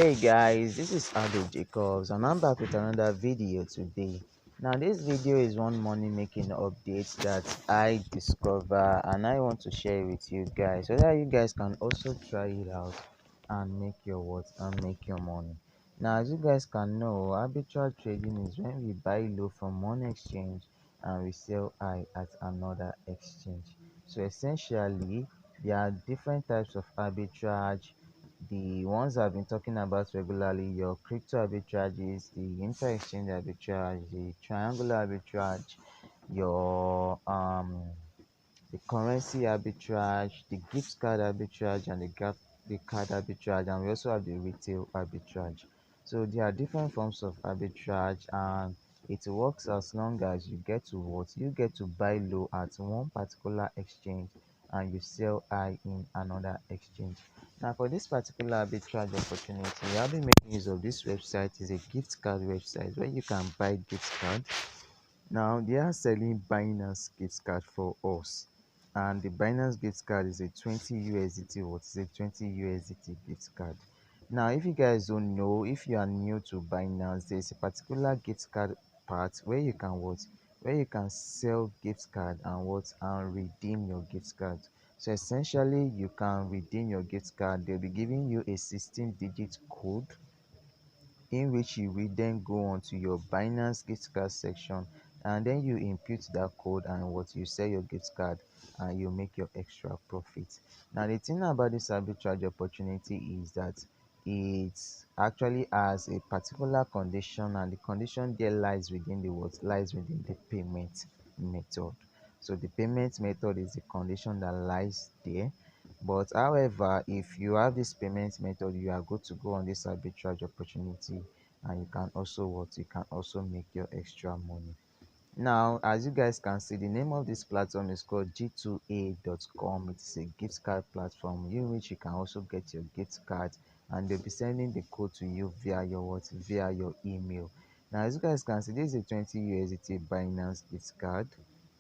Hey guys, this is Ado Jacobs and I'm back with another video today. Now this video is one money making update that I discover and I want to share with you guys so that you guys can also try it out and make your worth and make your money. Now as you guys can know, arbitrage trading is when we buy low from one exchange and we sell high at another exchange. So essentially there are different types of arbitrage. The ones I've been talking about regularly, your crypto arbitrages, the inter-exchange arbitrage, the triangular arbitrage, your the currency arbitrage, the gift card arbitrage, and the card arbitrage, and we also have the retail arbitrage. So there are different forms of arbitrage, and it works as long as you get to buy low at one particular exchange and you sell high in another exchange. Now for this particular arbitrage opportunity, I'll be making use of this website. Is a gift card website where you can buy gift cards. Now they are selling Binance gift card for us, and the Binance gift card is a 20 USDT. What is a 20 USDT gift card? Now, if you guys don't know, if you are new to Binance, there's a particular gift card part where you can sell gift card and redeem your gift card. So essentially, you can redeem your gift card. They'll be giving you a 16-digit code in which you will then go on to your Binance gift card section and then you input that code and what you sell your gift card and you make your extra profit. Now the thing about this arbitrage opportunity is that it actually has a particular condition, and the condition there lies within the payment method. So the payment method is the condition that lies there. But however, if you have this payment method, you are good to go on this arbitrage opportunity, and you can also make your extra money. Now, as you guys can see, the name of this platform is called g2a.com. It is a gift card platform in which you can also get your gift card, and they'll be sending the code to you via your email. Now, as you guys can see, this is a 20 USDT Binance gift card,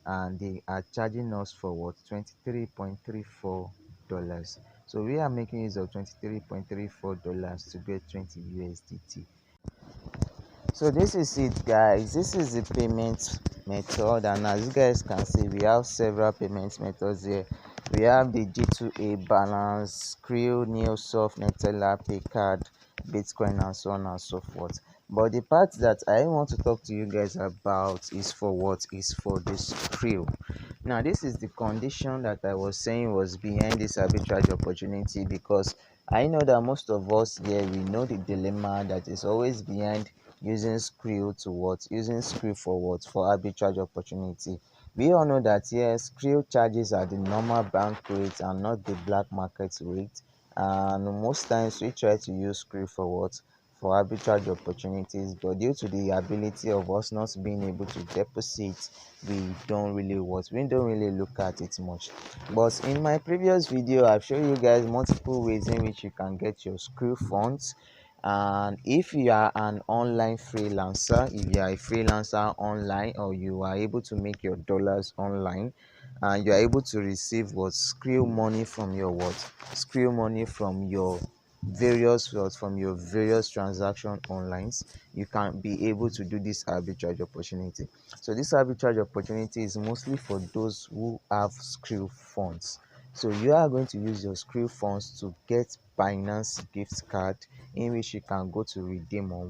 and they are charging us for what, $23.34. So we are making use of $23.34 to get 20 USDT. So this is it guys, this is the payment method, and as you guys can see, we have several payment methods here. We have the G2A, Balance, Skrill, Neosoft, Nutella, Paycard, Bitcoin, and so on and so forth. But the part that I want to talk to you guys about is for the Skrill. Now this is the condition that I was saying was behind this arbitrage opportunity, because I know that most of us here, we know the dilemma that is always behind using Skrill for what? For arbitrage opportunity. We all know that yes, Skrill charges are the normal bank rate and not the black market rate, and most times we try to use Skrill for what? For arbitrage opportunities, but due to the ability of us not being able to deposit, we don't really look at it much. But in my previous video, I've shown you guys multiple ways in which you can get your Skrill funds. And if you are an online freelancer, if you are a freelancer online, or you are able to make your dollars online, and you are able to receive Skrill money from your various transaction online, you can be able to do this arbitrage opportunity. So this arbitrage opportunity is mostly for those who have Skrill funds. So you are going to use your Skrill funds to get Binance gift card, in which you can go to redeem on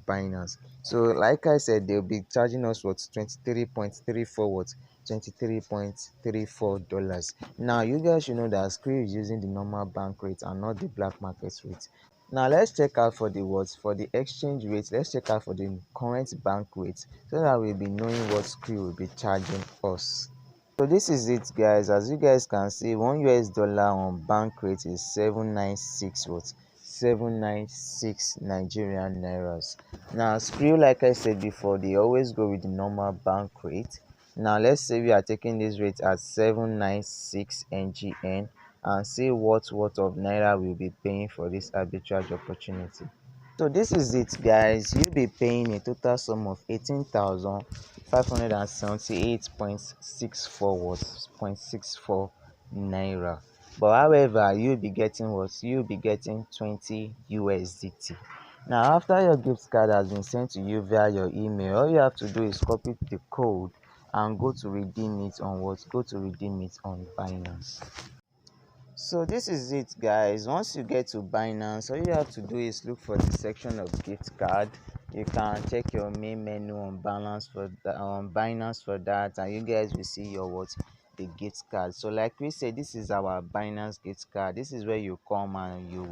Binance. So like I said, they'll be charging us $23.34. Now you guys should know that Skrill is using the normal bank rate and not the black market rate. Now let's check out for the exchange rate. Let's check out for the current bank rate so that we'll be knowing what Skrill will be charging us. So this is it guys. As you guys can see, $1 on bank rate is 796 Nigerian nairas. Now Skrill, like I said before, they always go with the normal bank rate. Now let's say we are taking this rate at 796 NGN and see what of naira we'll be paying for this arbitrage opportunity. So this is it guys, you'll be paying a total sum of 18,578.64 naira. But however, you'll be getting what? You'll be getting 20 USDT. Now, after your gift card has been sent to you via your email, all you have to do is copy the code and go to redeem it on what? Go to redeem it on Binance. So this is it, guys. Once you get to Binance, all you have to do is look for the section of gift card. You can check your main menu on Binance for that, and you guys will see your what? The gift card. So like we said, this is our Binance gift card. This is where you come and you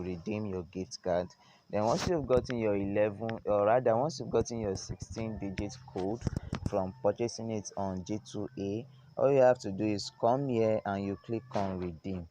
redeem your gift card. Then once you've gotten your 11, or rather once you've gotten your 16-digit code from purchasing it on G2A, all you have to do is come here and you click on redeem.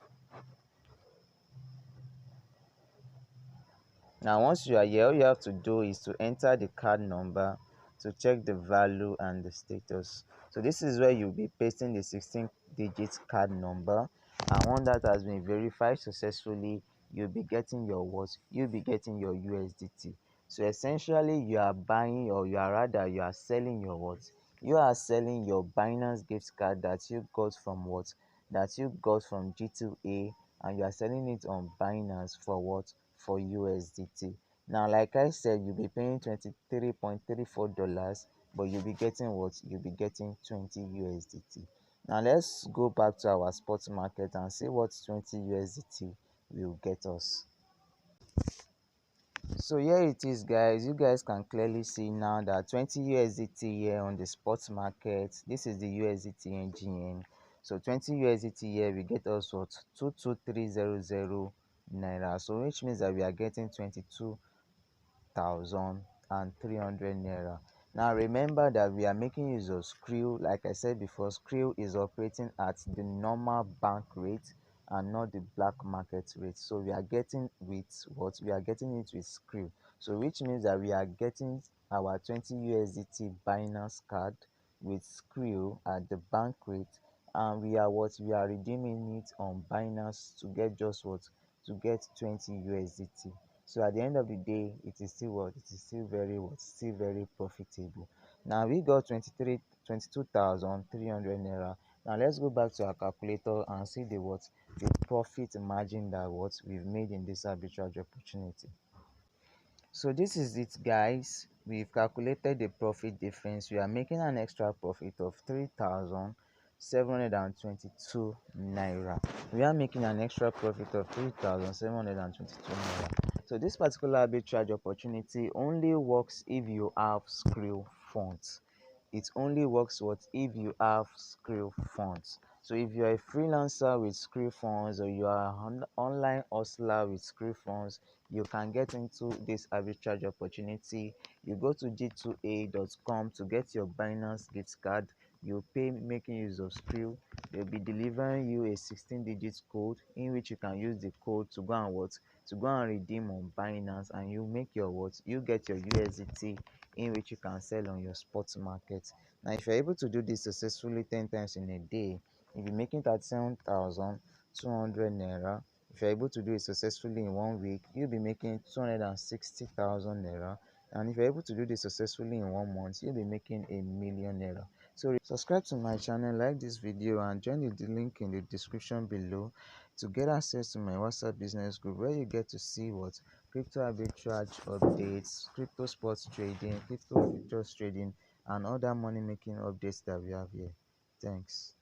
Now once you are here, all you have to do is to enter the card number to check the value and the status. So this is where you'll be pasting the 16-digit card number, and once that has been verified successfully, you'll be getting your what? You'll be getting your USDT. So essentially you are buying, or you are selling your what? You are selling your Binance gift card that you got from what? That you got from G2A, and you are selling it on Binance for what? For USDT. Now, like I said, you'll be paying $23.34, but you'll be getting what? You'll be getting 20 USDT. Now, let's go back to our spot market and see what 20 USDT will get us. So here it is, guys. You guys can clearly see now that 20 USDT here on the spot market. This is the USDT NGN. So 20 USDT here we get us what? 22300 naira. So which means that we are getting 22,300 naira. Now remember that we are making use of Skrill. Like I said before, Skrill is operating at the normal bank rate and not the black market rate. So we are getting with what? We are getting it with Skrill. So which means that we are getting our 20 USDT Binance card with Skrill at the bank rate, and we are what? We are redeeming it on Binance to get just what? To get 20 USDT. So at the end of the day, it is still what? It is still very what? Still very profitable. Now we got 22,300 naira. Now let's go back to our calculator and see the what? The profit margin that what we've made in this arbitrage opportunity. So this is it, guys. We've calculated the profit difference. We are making an extra profit of 3,722 naira. We are making an extra profit of 3,722 naira. So this particular arbitrage opportunity only works if you have Skrill funds. It only works what? If you have Skrill funds. So if you are a freelancer with Skrill funds, or you are an online hustler with Skrill funds, you can get into this arbitrage opportunity. You go to g2a.com to get your Binance gift card. You pay making use of Skrill. They'll be delivering you a 16-digit code in which you can use the code to go and what? To go and redeem on Binance, and you make your what? You get your USDT in which you can sell on your spot market. Now, if you're able to do this successfully 10 times in a day, you'll be making 37,200 naira. If you're able to do it successfully in 1 week, you'll be making 260,000 naira. And if you're able to do this successfully in 1 month, you'll be making 1,000,000 naira. So subscribe to my channel, like this video, and join the link in the description below to get access to my WhatsApp business group, where you get to see what? Crypto arbitrage updates, crypto sports trading, crypto futures trading, and other money making updates that we have here. Thanks.